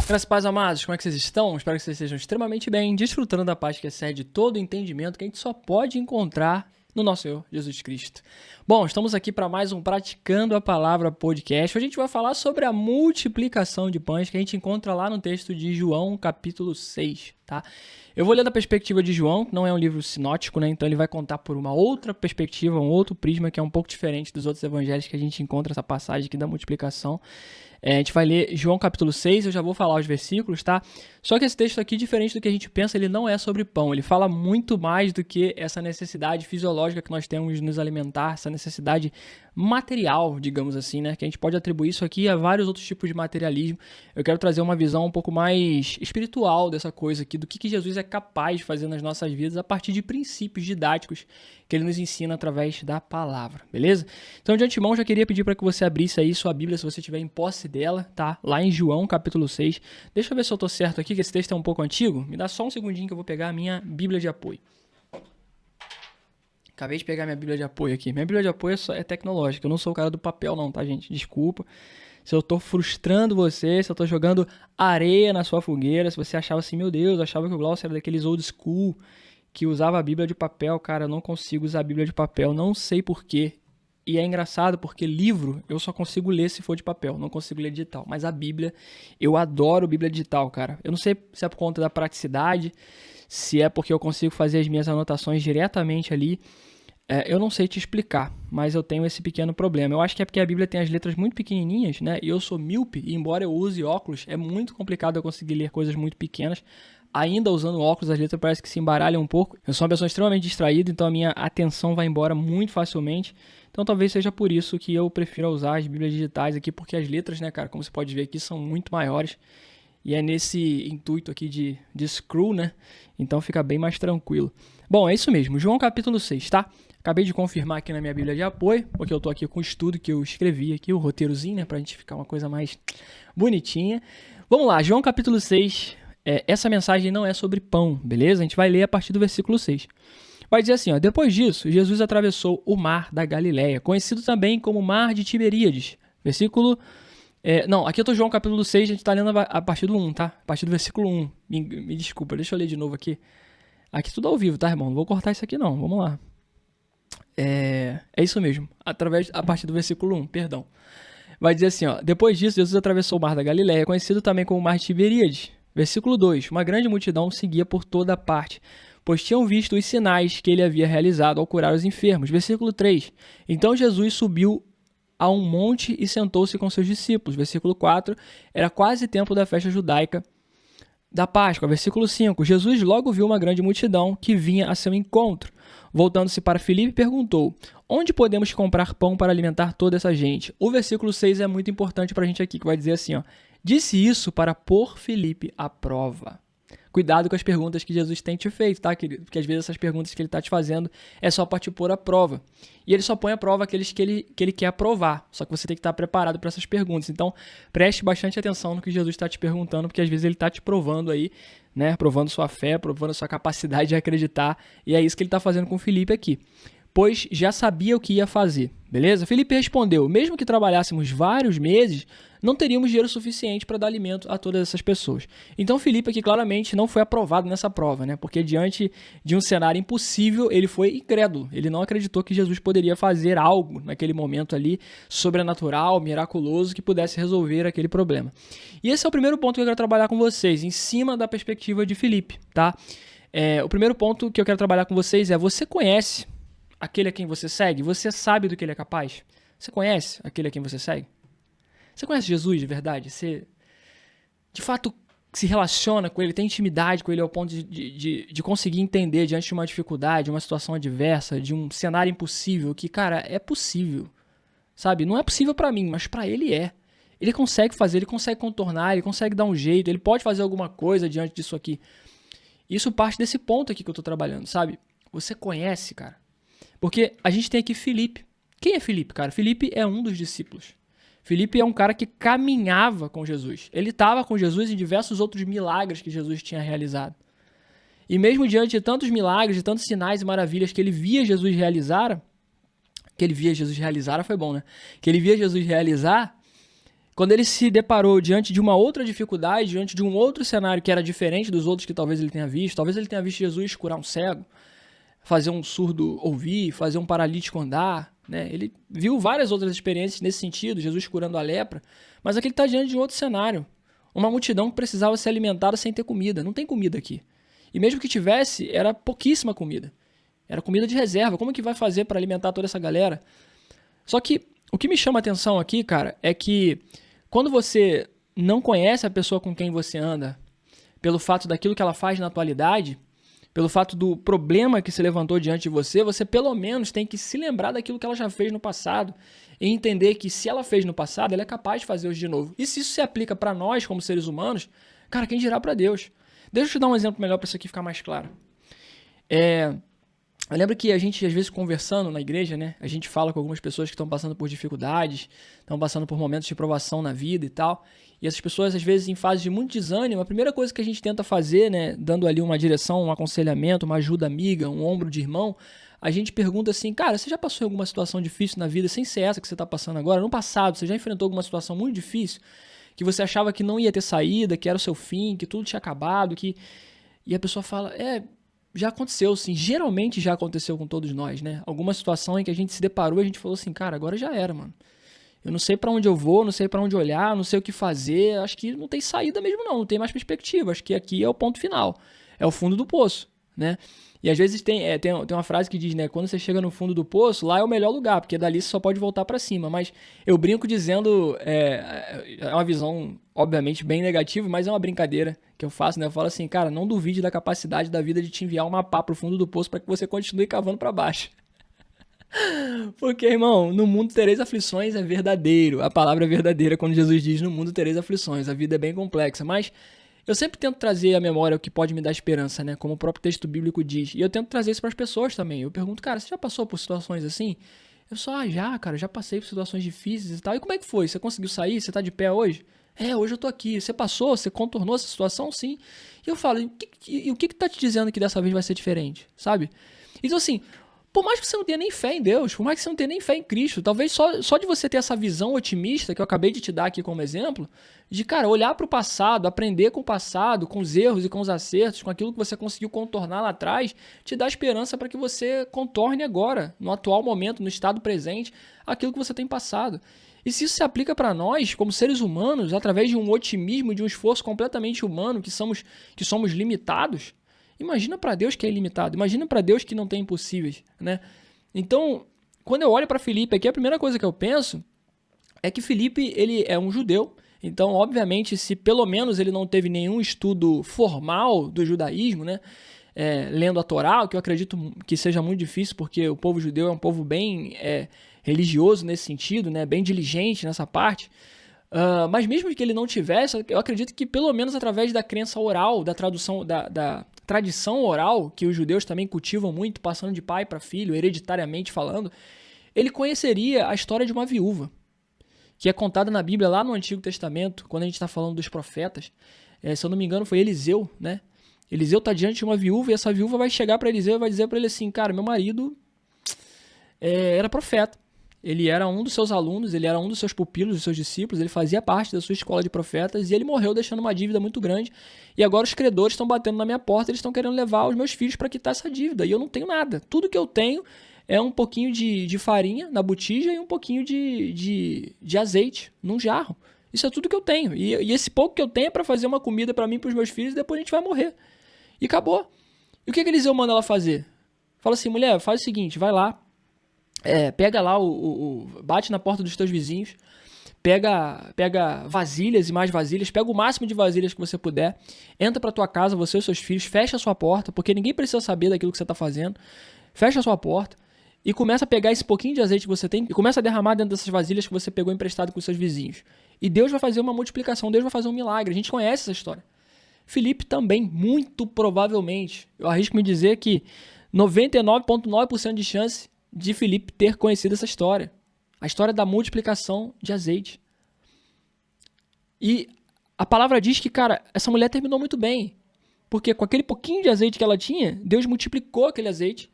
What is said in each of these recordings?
Graças e paz, amados, como é que vocês estão? Espero que vocês estejam extremamente bem, desfrutando da paz que excede todo o entendimento que a gente só pode encontrar no nosso Senhor Jesus Cristo. Bom, estamos aqui para mais um Praticando a Palavra podcast. Hoje a gente vai falar sobre a multiplicação de pães que a gente encontra lá no texto de João, capítulo 6, tá? Eu vou ler da perspectiva de João, que não é um livro sinótico, né? Então ele vai contar por uma outra perspectiva, um outro prisma que é um pouco diferente dos outros evangelhos que a gente encontra essa passagem aqui da multiplicação. A gente vai ler João capítulo 6, eu já vou falar os versículos, tá? Só que esse texto aqui, diferente do que a gente pensa, ele não é sobre pão. Ele fala muito mais do que essa necessidade fisiológica que nós temos de nos alimentar, essa necessidade material, digamos assim, né? Que a gente pode atribuir isso aqui a vários outros tipos de materialismo. Eu quero trazer uma visão um pouco mais espiritual dessa coisa aqui, do que Jesus é capaz de fazer nas nossas vidas a partir de princípios didáticos que ele nos ensina através da palavra, beleza? Então, de antemão, já queria pedir para que você abrisse aí sua Bíblia, se você tiver em posse dela, tá? Lá em João, capítulo 6. Deixa eu ver se eu tô certo aqui, que esse texto é um pouco antigo. Me dá só um segundinho que eu vou pegar a minha Bíblia de apoio. Acabei de pegar minha Bíblia de apoio aqui. Minha Bíblia de apoio é tecnológica, eu não sou o cara do papel não, tá, gente? Desculpa. Se eu tô frustrando você, se eu tô jogando areia na sua fogueira, se você achava assim, meu Deus, eu achava que o Glaucio era daqueles old school que usava a Bíblia de papel, cara, eu não consigo usar a Bíblia de papel, não sei porquê. E é engraçado porque livro eu só consigo ler se for de papel, não consigo ler digital. Mas a Bíblia, eu adoro Bíblia digital, cara. Eu não sei se é por conta da praticidade, se é porque eu consigo fazer as minhas anotações diretamente ali. Eu não sei te explicar, mas eu tenho esse pequeno problema. Eu acho que é porque a Bíblia tem as letras muito pequenininhas, né? E eu sou míope, e embora eu use óculos, é muito complicado eu conseguir ler coisas muito pequenas. Ainda usando óculos, as letras parece que se embaralham um pouco. Eu sou uma pessoa extremamente distraída, então a minha atenção vai embora muito facilmente. Então talvez seja por isso que eu prefiro usar as Bíblias digitais aqui, porque as letras, né, cara, como você pode ver aqui, são muito maiores. E é nesse intuito aqui de scroll, né? Então fica bem mais tranquilo. Bom, é isso mesmo. João capítulo 6, tá? Acabei de confirmar aqui na minha Bíblia de apoio, porque eu tô aqui com o estudo que eu escrevi aqui, o roteirozinho, né? Pra gente ficar uma coisa mais bonitinha. Vamos lá, João capítulo 6. Essa mensagem não é sobre pão, beleza? A gente vai ler a partir do versículo 6. Vai dizer assim, ó: depois disso, Jesus atravessou o mar da Galileia, conhecido também como mar de Tiberíades. Versículo... não, aqui eu tô João capítulo 6, a gente tá lendo a partir do 1, tá? A partir do versículo 1. Me desculpa, deixa eu ler de novo aqui. Aqui tudo ao vivo, tá, irmão? Não vou cortar isso aqui não, vamos lá. É isso mesmo, a partir do versículo 1, perdão. Vai dizer assim, ó: depois disso, Jesus atravessou o mar da Galileia, conhecido também como mar de Tiberíades. Versículo 2. Uma grande multidão seguia por toda parte, pois tinham visto os sinais que ele havia realizado ao curar os enfermos. Versículo 3. Então Jesus subiu a um monte e sentou-se com seus discípulos. Versículo 4. Era quase tempo da festa judaica da Páscoa. Versículo 5. Jesus logo viu uma grande multidão que vinha a seu encontro. Voltando-se para Filipe, perguntou: onde podemos comprar pão para alimentar toda essa gente? O versículo 6 é muito importante para a gente aqui, que vai dizer assim, ó: disse isso para pôr Filipe à prova. Cuidado com as perguntas que Jesus tem te feito, tá, querido? Porque às vezes essas perguntas que ele está te fazendo é só para te pôr à prova. E ele só põe à prova aqueles que ele quer aprovar. Só que você tem que estar preparado para essas perguntas. Então, preste bastante atenção no que Jesus está te perguntando, porque às vezes ele está te provando aí, né? Provando sua fé, provando sua capacidade de acreditar. E é isso que ele está fazendo com Filipe aqui. Pois já sabia o que ia fazer, beleza? Filipe respondeu: mesmo que trabalhássemos vários meses, não teríamos dinheiro suficiente para dar alimento a todas essas pessoas. Então Filipe aqui claramente não foi aprovado nessa prova, né? Porque diante de um cenário impossível, ele foi incrédulo. Ele não acreditou que Jesus poderia fazer algo naquele momento ali, sobrenatural, miraculoso, que pudesse resolver aquele problema. E esse é o primeiro ponto que eu quero trabalhar com vocês, em cima da perspectiva de Filipe, tá? O primeiro ponto que eu quero trabalhar com vocês é: você conhece aquele a quem você segue? Você sabe do que ele é capaz? Você conhece aquele a quem você segue? Você conhece Jesus de verdade? Você, de fato, se relaciona com ele, tem intimidade com ele ao ponto de conseguir entender diante de uma dificuldade, uma situação adversa, de um cenário impossível, que, cara, é possível, sabe? Não é possível pra mim, mas pra ele é. Ele consegue fazer, ele consegue contornar, ele consegue dar um jeito, ele pode fazer alguma coisa diante disso aqui. Isso parte desse ponto aqui que eu tô trabalhando, sabe? Você conhece, cara. Porque a gente tem aqui Filipe. Quem é Filipe, cara? Filipe é um dos discípulos. Filipe é um cara que caminhava com Jesus. Ele estava com Jesus em diversos outros milagres que Jesus tinha realizado. E mesmo diante de tantos milagres, de tantos sinais e maravilhas que ele via Jesus realizar, foi bom, né? Que ele via Jesus realizar, quando ele se deparou diante de uma outra dificuldade, diante de um outro cenário que era diferente dos outros que talvez ele tenha visto Jesus curar um cego, fazer um surdo ouvir, fazer um paralítico andar, né? Ele viu várias outras experiências nesse sentido, Jesus curando a lepra, mas aqui ele está diante de um outro cenário. Uma multidão que precisava ser alimentada sem ter comida. Não tem comida aqui. E mesmo que tivesse, era pouquíssima comida. Era comida de reserva. Como que vai fazer para alimentar toda essa galera? Só que o que me chama a atenção aqui, cara, é que quando você não conhece a pessoa com quem você anda, pelo fato daquilo que ela faz na atualidade, pelo fato do problema que se levantou diante de você, você pelo menos tem que se lembrar daquilo que ela já fez no passado e entender que se ela fez no passado, ela é capaz de fazer hoje de novo. E se isso se aplica para nós, como seres humanos, cara, quem dirá para Deus? Deixa eu te dar um exemplo melhor para isso aqui ficar mais claro. Eu lembro que a gente, às vezes, conversando na igreja, né? A gente fala com algumas pessoas que estão passando por dificuldades, estão passando por momentos de provação na vida e tal. E essas pessoas, às vezes, em fase de muito desânimo, a primeira coisa que a gente tenta fazer, né? Dando ali uma direção, um aconselhamento, uma ajuda amiga, um ombro de irmão, a gente pergunta assim, cara, você já passou em alguma situação difícil na vida, sem ser essa que você está passando agora? No passado, você já enfrentou alguma situação muito difícil, que você achava que não ia ter saída, que era o seu fim, que tudo tinha acabado, que... E a pessoa fala, já aconteceu, sim. Geralmente já aconteceu com todos nós, né? Alguma situação em que a gente se deparou e a gente falou assim, cara, agora já era, mano. Eu não sei pra onde eu vou, não sei pra onde olhar, não sei o que fazer. Acho que não tem saída mesmo não tem mais perspectiva. Acho que aqui é o ponto final. É o fundo do poço, né? E às vezes tem uma frase que diz, né? Quando você chega no fundo do poço, lá é o melhor lugar, porque dali você só pode voltar pra cima. Mas eu brinco dizendo, é uma visão, obviamente, bem negativa, mas é uma brincadeira que eu faço, né? Eu falo assim, cara, não duvide da capacidade da vida de te enviar uma pá pro fundo do poço para que você continue cavando para baixo. Porque, irmão, no mundo tereis aflições é verdadeiro. A palavra é verdadeira quando Jesus diz no mundo tereis aflições. A vida é bem complexa, mas eu sempre tento trazer à memória o que pode me dar esperança, né? Como o próprio texto bíblico diz. E eu tento trazer isso para as pessoas também. Eu pergunto, cara, você já passou por situações assim? Eu só, já passei por situações difíceis e tal. E como é que foi? Você conseguiu sair? Você tá de pé hoje? Hoje eu tô aqui. Você passou? Você contornou essa situação? Sim. E eu falo, e o que tá te dizendo que dessa vez vai ser diferente? Sabe? Então, assim, por mais que você não tenha nem fé em Deus, por mais que você não tenha nem fé em Cristo, talvez só de você ter essa visão otimista que eu acabei de te dar aqui como exemplo, de, cara, olhar para o passado, aprender com o passado, com os erros e com os acertos, com aquilo que você conseguiu contornar lá atrás, te dá esperança para que você contorne agora, no atual momento, no estado presente, aquilo que você tem passado. E se isso se aplica para nós, como seres humanos, através de um otimismo, de um esforço completamente humano, que somos limitados, imagina para Deus que é ilimitado, imagina para Deus que não tem impossíveis, né? Então, quando eu olho para Filipe aqui, a primeira coisa que eu penso é que Filipe, ele é um judeu, então, obviamente, se pelo menos ele não teve nenhum estudo formal do judaísmo, né? Lendo a Torá, o que eu acredito que seja muito difícil, porque o povo judeu é um povo bem religioso nesse sentido, né? Bem diligente nessa parte. Mas mesmo que ele não tivesse, eu acredito que pelo menos através da crença oral, da tradução, da tradição oral, que os judeus também cultivam muito, passando de pai para filho, hereditariamente falando, ele conheceria a história de uma viúva, que é contada na Bíblia lá no Antigo Testamento, quando a gente está falando dos profetas. Se eu não me engano, foi Eliseu, né? Eliseu está diante de uma viúva e essa viúva vai chegar para Eliseu e vai dizer para ele assim, cara, meu marido era profeta. Ele era um dos seus alunos, ele era um dos seus pupilos, dos seus discípulos, ele fazia parte da sua escola de profetas e ele morreu deixando uma dívida muito grande. E agora os credores estão batendo na minha porta, eles estão querendo levar os meus filhos para quitar essa dívida. E eu não tenho nada. Tudo que eu tenho é um pouquinho de farinha na botija e um pouquinho de azeite num jarro. Isso é tudo que eu tenho. E esse pouco que eu tenho é para fazer uma comida para mim e para os meus filhos e depois a gente vai morrer. E acabou. E o que Eliseu manda ela fazer? Fala assim, mulher, faz o seguinte, vai lá, pega lá, bate na porta dos teus vizinhos, pega vasilhas e mais vasilhas, pega o máximo de vasilhas que você puder, entra pra tua casa, você e seus filhos, fecha a sua porta, porque ninguém precisa saber daquilo que você tá fazendo, fecha a sua porta e começa a pegar esse pouquinho de azeite que você tem e começa a derramar dentro dessas vasilhas que você pegou emprestado com os seus vizinhos. E Deus vai fazer uma multiplicação, Deus vai fazer um milagre, a gente conhece essa história. Filipe também, muito provavelmente, eu arrisco me dizer que 99,9% de chance de Filipe ter conhecido essa história. A história da multiplicação de azeite. E a palavra diz que, cara, essa mulher terminou muito bem. Porque com aquele pouquinho de azeite que ela tinha, Deus multiplicou aquele azeite.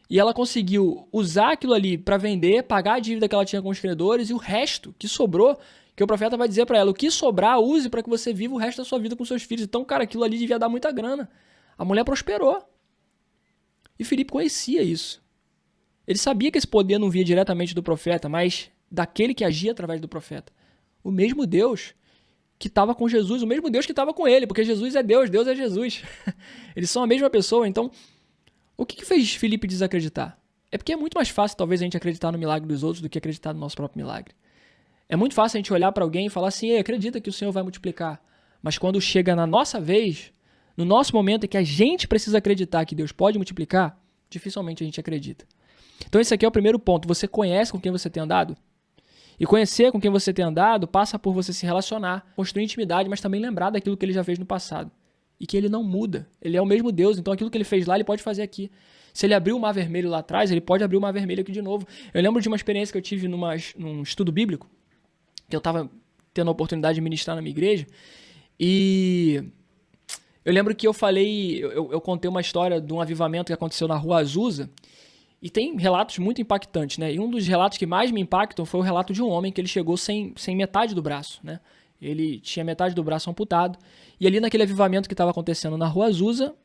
E ela conseguiu usar aquilo ali para vender, pagar a dívida que ela tinha com os credores. E o resto que sobrou, Porque o profeta vai dizer para ela, o que sobrar, use para que você viva o resto da sua vida com seus filhos. Então, cara, aquilo ali devia dar muita grana. A mulher prosperou. E Filipe conhecia isso. Ele sabia que esse poder não via diretamente do profeta, mas daquele que agia através do profeta. O mesmo Deus que estava com Jesus, o mesmo Deus que estava com ele, porque Jesus é Deus, Deus é Jesus. Eles são a mesma pessoa. Então, o que fez Filipe desacreditar? É porque é muito mais fácil, talvez, a gente acreditar no milagre dos outros do que acreditar no nosso próprio milagre. É muito fácil a gente olhar para alguém e falar assim, acredita que o Senhor vai multiplicar. Mas quando chega na nossa vez, no nosso momento em que a gente precisa acreditar que Deus pode multiplicar, dificilmente a gente acredita. Então esse aqui é o primeiro ponto. Você conhece com quem você tem andado? E conhecer com quem você tem andado passa por você se relacionar, construir intimidade, mas também lembrar daquilo que ele já fez no passado. E que ele não muda. Ele é o mesmo Deus, então aquilo que ele fez lá, ele pode fazer aqui. Se ele abriu o Mar Vermelho lá atrás, ele pode abrir o Mar Vermelho aqui de novo. Eu lembro de uma experiência que eu tive num estudo bíblico, que eu estava tendo a oportunidade de ministrar na minha igreja, e eu lembro que eu falei, eu contei uma história de um avivamento que aconteceu na Rua Azusa, e tem relatos muito impactantes, né? E um dos relatos que mais me impactam foi o relato de um homem que ele chegou sem metade do braço, né? Ele tinha metade do braço amputado, e ali naquele avivamento que estava acontecendo na Rua Azusa,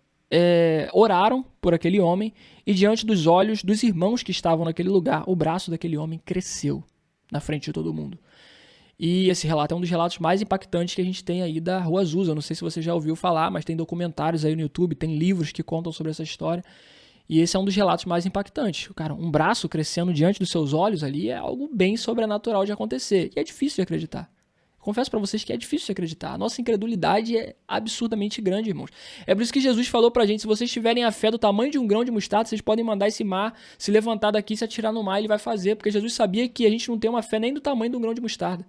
oraram por aquele homem, e diante dos olhos dos irmãos que estavam naquele lugar, o braço daquele homem cresceu na frente de todo mundo. E esse relato é um dos relatos mais impactantes que a gente tem aí da Rua Azusa. Eu não sei se você já ouviu falar, mas tem documentários aí no YouTube, tem livros que contam sobre essa história. E esse é um dos relatos mais impactantes. Cara, um braço crescendo diante dos seus olhos ali é algo bem sobrenatural de acontecer. E é difícil de acreditar. Confesso para vocês que é difícil de acreditar. A nossa incredulidade é absurdamente grande, irmãos. É por isso que Jesus falou pra gente, se vocês tiverem a fé do tamanho de um grão de mostarda, vocês podem mandar esse mar se levantar daqui e se atirar no mar, ele vai fazer. Porque Jesus sabia que a gente não tem uma fé nem do tamanho de um grão de mostarda.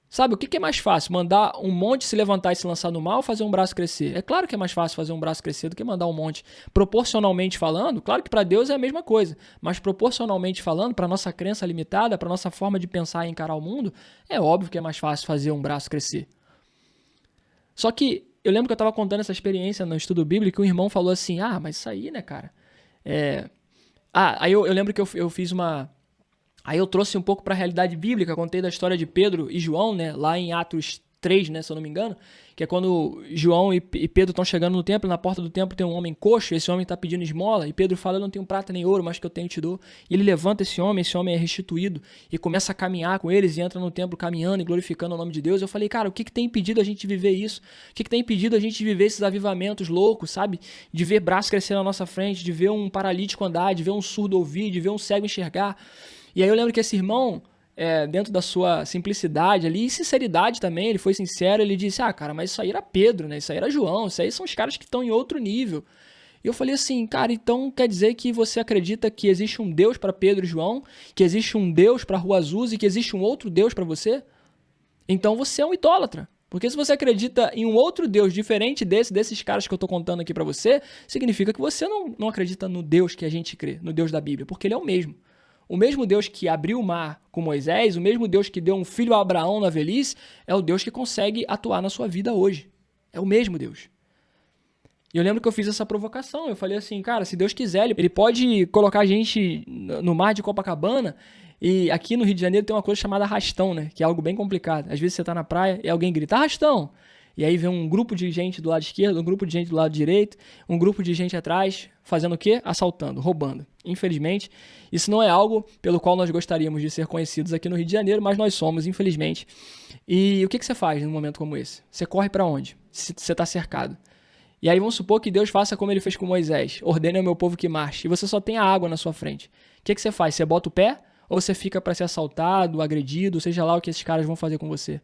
Sabe, o que é mais fácil? Mandar um monte se levantar e se lançar no mar ou fazer um braço crescer? É claro que é mais fácil fazer um braço crescer do que mandar um monte. Proporcionalmente falando, claro que para Deus é a mesma coisa, mas proporcionalmente falando, para nossa crença limitada, para nossa forma de pensar e encarar o mundo, é óbvio que é mais fácil fazer um braço crescer. Só que eu lembro que eu estava contando essa experiência no estudo bíblico e um irmão falou assim, mas isso aí, né, cara? Aí eu lembro que eu fiz uma... Aí eu trouxe um pouco para a realidade bíblica, contei da história de Pedro e João, né, lá em Atos 3, né, se eu não me engano, que é quando João e Pedro estão chegando no templo, na porta do templo tem um homem coxo, esse homem está pedindo esmola, e Pedro fala, eu não tenho prata nem ouro, mas que eu tenho te dou. E ele levanta esse homem é restituído, e começa a caminhar com eles, e entra no templo caminhando e glorificando o nome de Deus. Eu falei, cara, o que tem impedido a gente de viver isso? O que tem impedido a gente de viver esses avivamentos loucos, sabe? De ver braços crescer na nossa frente, de ver um paralítico andar, de ver um surdo ouvir, de ver um cego enxergar. E aí eu lembro que esse irmão, dentro da sua simplicidade ali, e sinceridade também, ele foi sincero, ele disse, cara, mas isso aí era Pedro, né? Isso aí era João, isso aí são os caras que estão em outro nível. E eu falei assim, cara, então quer dizer que você acredita que existe um Deus para Pedro e João, que existe um Deus para Rua Azusa e que existe um outro Deus para você? Então você é um idólatra. Porque se você acredita em um outro Deus diferente desses caras que eu estou contando aqui para você, significa que você não acredita no Deus que a gente crê, no Deus da Bíblia, porque ele é o mesmo. O mesmo Deus que abriu o mar com Moisés, o mesmo Deus que deu um filho a Abraão na velhice, é o Deus que consegue atuar na sua vida hoje. É o mesmo Deus. E eu lembro que eu fiz essa provocação. Eu falei assim, cara, se Deus quiser, ele pode colocar a gente no mar de Copacabana. E aqui no Rio de Janeiro tem uma coisa chamada arrastão, né? Que é algo bem complicado. Às vezes você tá na praia e alguém grita, arrastão! E aí vem um grupo de gente do lado esquerdo, um grupo de gente do lado direito, um grupo de gente atrás, fazendo o quê? Assaltando, roubando. Infelizmente, isso não é algo pelo qual nós gostaríamos de ser conhecidos aqui no Rio de Janeiro, mas nós somos, infelizmente. E o que você faz num momento como esse? Você corre para onde? Se você está cercado. E aí vamos supor que Deus faça como ele fez com Moisés, ordene ao meu povo que marche, e você só tem a água na sua frente. O que você faz? Você bota o pé ou você fica para ser assaltado, agredido, seja lá o que esses caras vão fazer com você?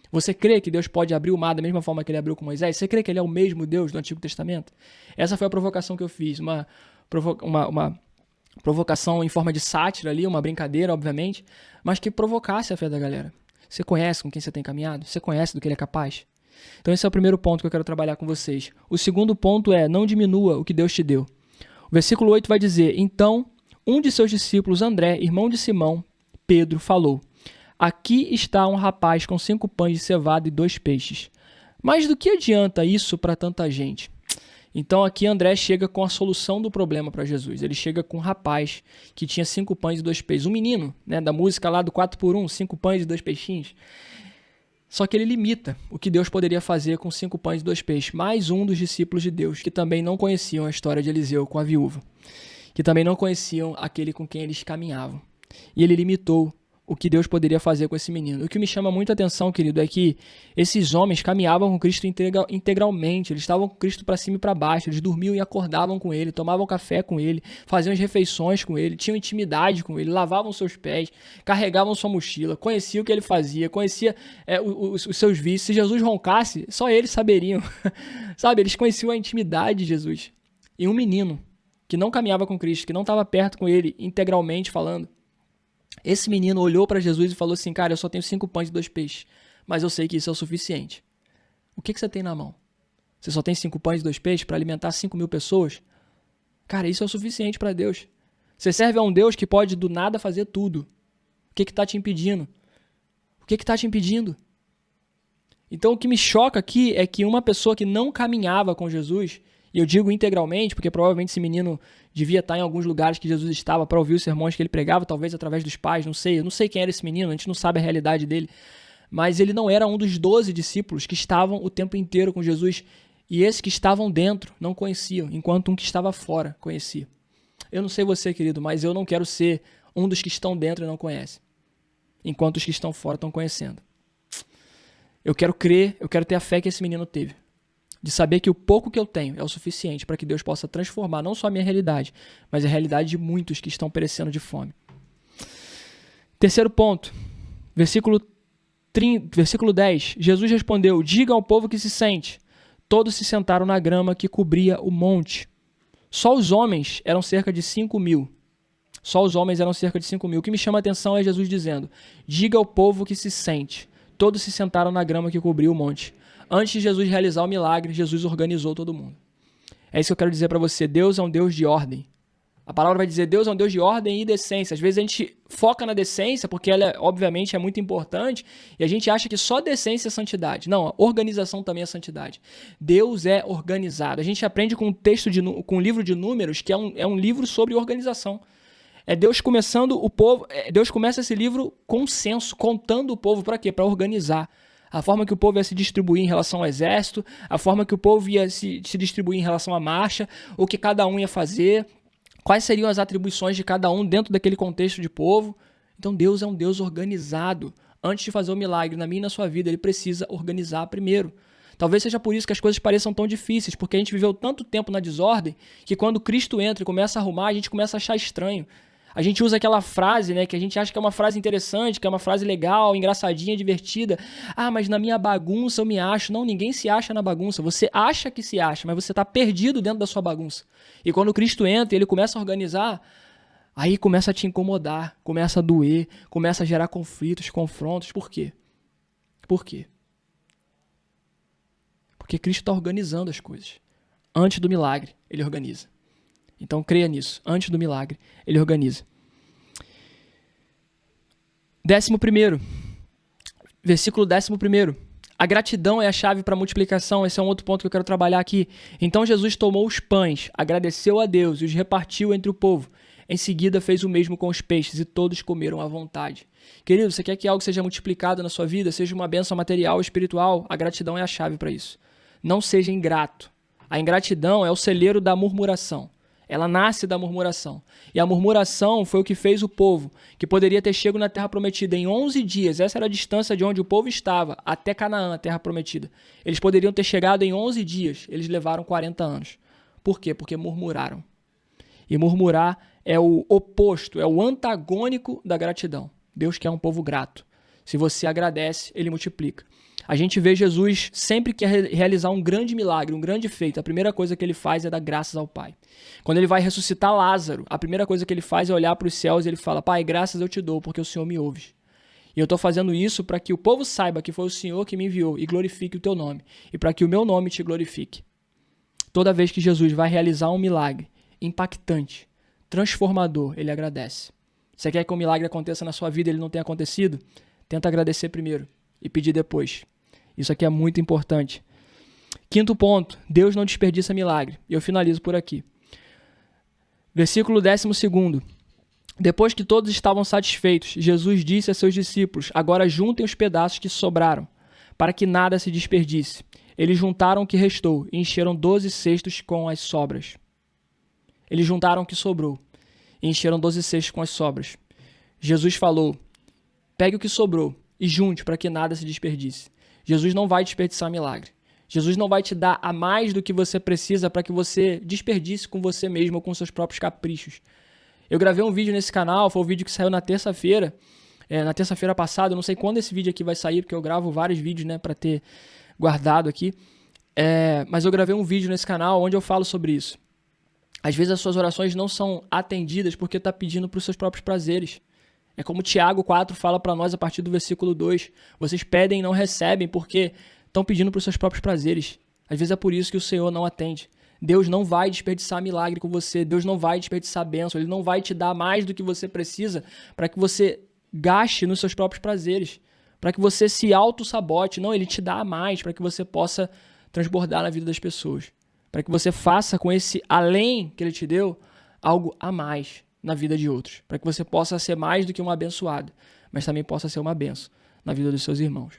Você crê que Deus pode abrir o mar da mesma forma que ele abriu com Moisés? Você crê que ele é o mesmo Deus do Antigo Testamento? Essa foi a provocação que eu fiz, uma provocação em forma de sátira ali, uma brincadeira, obviamente, mas que provocasse a fé da galera. Você conhece com quem você tem caminhado? Você conhece do que ele é capaz? Então esse é o primeiro ponto que eu quero trabalhar com vocês. O segundo ponto é, não diminua o que Deus te deu. O versículo 8 vai dizer, então, um de seus discípulos, André, irmão de Simão, Pedro, falou, aqui está um rapaz com 5 pães de cevada e 2 peixes. Mas do que adianta isso para tanta gente? Então aqui André chega com a solução do problema para Jesus. Ele chega com um rapaz que tinha 5 pães e 2 peixes. Um menino, né, da música lá do 4x1, 5 pães e 2 peixinhos. Só que ele limita o que Deus poderia fazer com 5 pães e 2 peixes. Mais um dos discípulos de Deus, que também não conheciam a história de Eliseu com a viúva. Que também não conheciam aquele com quem eles caminhavam. E ele limitou o que Deus poderia fazer com esse menino. O que me chama muita atenção, querido, é que esses homens caminhavam com Cristo integralmente. Eles estavam com Cristo para cima e para baixo. Eles dormiam e acordavam com ele, tomavam café com ele, faziam as refeições com ele, tinham intimidade com ele, lavavam seus pés, carregavam sua mochila, conheciam o que ele fazia, conhecia os seus vícios. Se Jesus roncasse, só eles saberiam. Sabe, eles conheciam a intimidade de Jesus. E um menino que não caminhava com Cristo, que não estava perto com ele, integralmente falando, esse menino olhou para Jesus e falou assim, cara, eu só tenho 5 pães e 2 peixes, mas eu sei que isso é o suficiente. O que você tem na mão? Você só tem 5 pães e 2 peixes para alimentar 5.000 pessoas? Cara, isso é o suficiente para Deus. Você serve a um Deus que pode do nada fazer tudo. O que está te impedindo? O que está te impedindo? Então o que me choca aqui é que uma pessoa que não caminhava com Jesus, e eu digo integralmente, porque provavelmente esse menino devia estar em alguns lugares que Jesus estava para ouvir os sermões que ele pregava, talvez através dos pais, não sei. Eu não sei quem era esse menino, a gente não sabe a realidade dele. Mas ele não era um dos 12 discípulos que estavam o tempo inteiro com Jesus. E esses que estavam dentro não conheciam, enquanto um que estava fora conhecia. Eu não sei você, querido, mas eu não quero ser um dos que estão dentro e não conhecem, enquanto os que estão fora estão conhecendo. Eu quero crer, eu quero ter a fé que esse menino teve. De saber que o pouco que eu tenho é o suficiente para que Deus possa transformar não só a minha realidade, mas a realidade de muitos que estão perecendo de fome. Terceiro ponto, versículo 10. Jesus respondeu, diga ao povo que se sente. Todos se sentaram na grama que cobria o monte. Só os homens eram cerca de 5.000. Só os homens eram cerca de 5.000. O que me chama a atenção é Jesus dizendo, diga ao povo que se sente. Todos se sentaram na grama que cobria o monte. Antes de Jesus realizar o milagre, Jesus organizou todo mundo. É isso que eu quero dizer para você. Deus é um Deus de ordem. A palavra vai dizer Deus é um Deus de ordem e decência. Às vezes a gente foca na decência, porque ela, obviamente, é muito importante, e a gente acha que só decência é santidade. Não, a organização também é santidade. Deus é organizado. A gente aprende com um livro de Números, que é um livro sobre organização. É Deus começando o povo. Deus começa esse livro com um censo, contando o povo para quê? Para organizar. A forma que o povo ia se distribuir em relação ao exército, a forma que o povo ia se distribuir em relação à marcha, o que cada um ia fazer, quais seriam as atribuições de cada um dentro daquele contexto de povo. Então Deus é um Deus organizado. Antes de fazer o milagre na minha e na sua vida, Ele precisa organizar primeiro. Talvez seja por isso que as coisas pareçam tão difíceis, porque a gente viveu tanto tempo na desordem que quando Cristo entra e começa a arrumar, a gente começa a achar estranho. A gente usa aquela frase, né, que a gente acha que é uma frase interessante, que é uma frase legal, engraçadinha, divertida. Ah, mas na minha bagunça eu me acho. Não, ninguém se acha na bagunça. Você acha que se acha, mas você está perdido dentro da sua bagunça. E quando Cristo entra e Ele começa a organizar, aí começa a te incomodar, começa a doer, começa a gerar conflitos, confrontos. Por quê? Por quê? Porque Cristo está organizando as coisas. Antes do milagre, Ele organiza. Então creia nisso. Antes do milagre, Ele organiza. 11º. Versículo 11º. A gratidão é a chave para a multiplicação. Esse é um outro ponto que eu quero trabalhar aqui. Então Jesus tomou os pães, agradeceu a Deus e os repartiu entre o povo. Em seguida fez o mesmo com os peixes e todos comeram à vontade. Querido, você quer que algo seja multiplicado na sua vida, seja uma bênção material ou espiritual? A gratidão é a chave para isso. Não seja ingrato. A ingratidão é o celeiro da murmuração. Ela nasce da murmuração. E a murmuração foi o que fez o povo, que poderia ter chegado na Terra Prometida em 11 dias. Essa era a distância de onde o povo estava até Canaã, a Terra Prometida. Eles poderiam ter chegado em 11 dias. Eles levaram 40 anos. Por quê? Porque murmuraram. E murmurar é o oposto, é o antagônico da gratidão. Deus quer um povo grato. Se você agradece, Ele multiplica. A gente vê Jesus sempre que realizar um grande milagre, um grande feito, a primeira coisa que Ele faz é dar graças ao Pai. Quando Ele vai ressuscitar Lázaro, a primeira coisa que Ele faz é olhar para os céus e Ele fala, Pai, graças eu te dou, porque o Senhor me ouve. E eu estou fazendo isso para que o povo saiba que foi o Senhor que me enviou e glorifique o teu nome, e para que o meu nome te glorifique. Toda vez que Jesus vai realizar um milagre impactante, transformador, Ele agradece. Você quer que um milagre aconteça na sua vida e ele não tenha acontecido? Tenta agradecer primeiro e pedir depois. Isso aqui é muito importante. Quinto ponto, Deus não desperdiça milagre. E eu finalizo por aqui. Versículo 12. Depois que todos estavam satisfeitos, Jesus disse a seus discípulos: agora juntem os pedaços que sobraram, para que nada se desperdice. Eles juntaram o que restou e encheram 12 cestos com as sobras. Eles juntaram o que sobrou e encheram 12 cestos com as sobras. Jesus falou: pegue o que sobrou e junte para que nada se desperdice. Jesus não vai desperdiçar milagre. Jesus não vai te dar a mais do que você precisa para que você desperdice com você mesmo ou com seus próprios caprichos. Eu gravei um vídeo nesse canal, foi um vídeo que saiu na terça-feira, na terça-feira passada. Eu não sei quando esse vídeo aqui vai sair, porque eu gravo vários vídeos, né, para ter guardado aqui. Mas eu gravei um vídeo nesse canal onde eu falo sobre isso. Às vezes as suas orações não são atendidas porque está pedindo para os seus próprios prazeres. É como Tiago 4 fala para nós a partir do versículo 2. Vocês pedem e não recebem porque estão pedindo para os seus próprios prazeres. Às vezes é por isso que o Senhor não atende. Deus não vai desperdiçar milagre com você. Deus não vai desperdiçar bênção. Ele não vai te dar mais do que você precisa para que você gaste nos seus próprios prazeres. Para que você se auto-sabote. Não, Ele te dá mais para que você possa transbordar na vida das pessoas. Para que você faça com esse além que Ele te deu algo a mais na vida de outros. Para que você possa ser mais do que um abençoado, mas também possa ser uma benção na vida dos seus irmãos.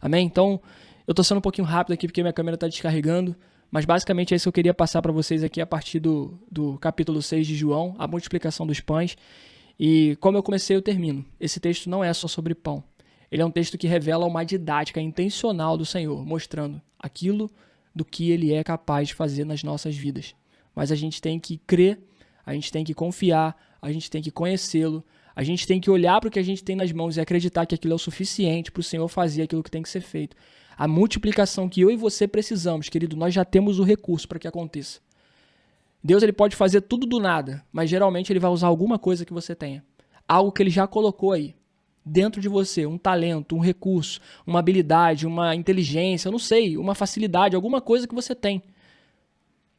Amém? Então, eu estou sendo um pouquinho rápido aqui porque minha câmera está descarregando, mas basicamente é isso que eu queria passar para vocês aqui a partir do capítulo 6 de João, a multiplicação dos pães. E como eu comecei, eu termino. Esse texto não é só sobre pão. Ele é um texto que revela uma didática intencional do Senhor, mostrando aquilo do que Ele é capaz de fazer nas nossas vidas. Mas a gente tem que crer, a gente tem que confiar, a gente tem que conhecê-lo, a gente tem que olhar para o que a gente tem nas mãos e acreditar que aquilo é o suficiente para o Senhor fazer aquilo que tem que ser feito. A multiplicação que eu e você precisamos, querido, nós já temos o recurso para que aconteça. Deus ele pode fazer tudo do nada, mas geralmente Ele vai usar alguma coisa que você tenha. Algo que Ele já colocou aí, dentro de você, um talento, um recurso, uma habilidade, uma inteligência, eu não sei, uma facilidade, alguma coisa que você tem.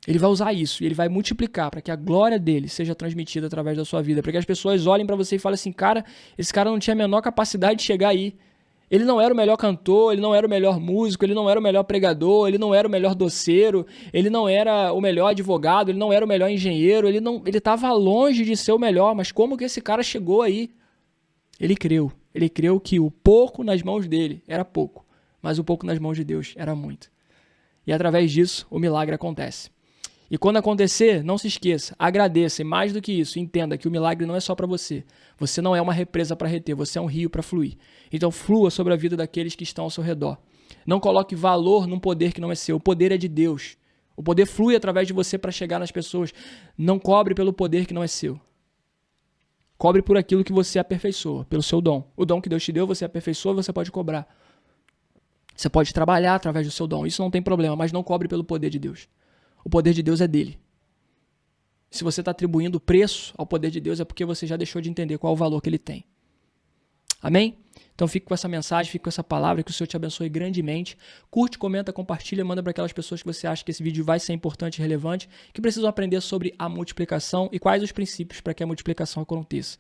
Ele vai usar isso e Ele vai multiplicar para que a glória dele seja transmitida através da sua vida, para que as pessoas olhem para você e falem assim, cara, esse cara não tinha a menor capacidade de chegar aí. Ele não era o melhor cantor, ele não era o melhor músico, ele não era o melhor pregador, ele não era o melhor doceiro, ele não era o melhor advogado, ele não era o melhor engenheiro, ele estava longe de ser o melhor, mas como que esse cara chegou aí? Ele creu que o pouco nas mãos dele era pouco, mas o pouco nas mãos de Deus era muito. E através disso, o milagre acontece. E quando acontecer, não se esqueça, agradeça e mais do que isso, entenda que o milagre não é só para você. Você não é uma represa para reter, você é um rio para fluir. Então flua sobre a vida daqueles que estão ao seu redor. Não coloque valor num poder que não é seu, o poder é de Deus. O poder flui através de você para chegar nas pessoas. Não cobre pelo poder que não é seu. Cobre por aquilo que você aperfeiçoa, pelo seu dom. O dom que Deus te deu, você aperfeiçoa, você pode cobrar. Você pode trabalhar através do seu dom, isso não tem problema, mas não cobre pelo poder de Deus. O poder de Deus é dele. Se você está atribuindo preço ao poder de Deus, é porque você já deixou de entender qual é o valor que ele tem. Amém? Então fique com essa mensagem, fique com essa palavra, que o Senhor te abençoe grandemente. Curte, comenta, compartilha, manda para aquelas pessoas que você acha que esse vídeo vai ser importante e relevante, que precisam aprender sobre a multiplicação e quais os princípios para que a multiplicação aconteça.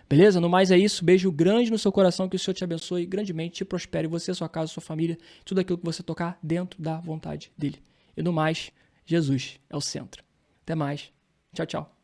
Beleza? No mais é isso. Beijo grande no seu coração, que o Senhor te abençoe grandemente, te prospere, você, sua casa, sua família, tudo aquilo que você tocar dentro da vontade dele. E no mais, Jesus é o centro. Até mais. Tchau, tchau.